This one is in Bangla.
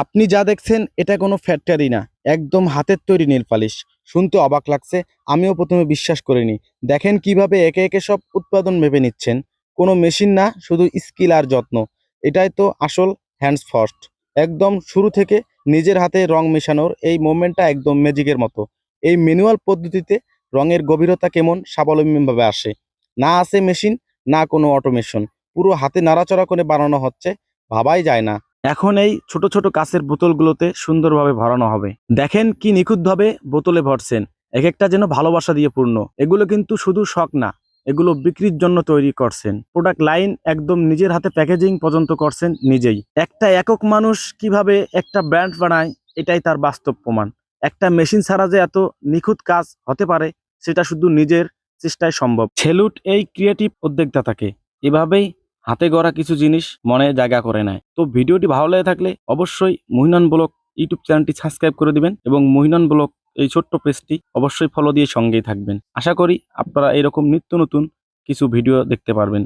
আপনি যা দেখছেন এটা কোনো ফ্যাক্টরি না, একদম হাতের তৈরি নেল পালিশ। শুনতে অবাক লাগছে, আমিও প্রথমে বিশ্বাস করিনি। দেখেন কিভাবে একে একে সব উৎপাদন মেপে নিচ্ছেন। কোনো মেশিন না, শুধু স্কিল আর যত্ন। এটাই তো আসল হ্যান্ডস ফার্স্ট। একদম শুরু থেকে নিজের হাতে রং মেশানোর এই মোমেন্টটা একদম ম্যাজিকের মতো। এই ম্যানুয়াল পদ্ধতিতে রঙের গভীরতা কেমন স্বাবলম্বীভাবে আসে। না আছে মেশিন, না কোনো অটোমেশন, পুরো হাতে নাড়াচাড়া করে বানানো হচ্ছে, ভাবাই যায় না। এখন এই ছোট ছোট কাঁচের বোতলগুলোতে সুন্দরভাবে ভরানো হবে। দেখেন কি নিখুঁতভাবে বোতলে ভরছেন, এক একটা যেন ভালোবাসা দিয়ে পূর্ণ। এগুলো কিন্তু শুধু শখ না, এগুলো বিক্রির জন্য তৈরি করছেন। প্রোডাক্ট লাইন একদম নিজের হাতে প্যাকেজিং পর্যন্ত করছেন নিজেই। একটা একক মানুষ কিভাবে একটা ব্র্যান্ড বানায়, এটাই তার বাস্তব প্রমাণ। একটা মেশিন ছাড়া যে এত নিখুঁত কাজ হতে পারে, সেটা শুধু নিজের চেষ্টায় সম্ভব। সেলুট এই ক্রিয়েটিভ উদ্যোক্তাকে। এভাবেই হাতে গড়া কিছু জিনিস মনে জায়গা করে নেয়। তো ভিডিওটি ভালো লেগে থাকলে অবশ্যই মহিনন ব্লগ ইউটিউব চ্যানেলটি সাবস্ক্রাইব করে দিবেন এবং মহিনন ব্লগ এই ছোট্ট পেজটি অবশ্যই ফলো দিয়ে সঙ্গেই থাকবেন। আশা করি আপনারা এরকম নিত্য নতুন কিছু ভিডিও দেখতে পারবেন।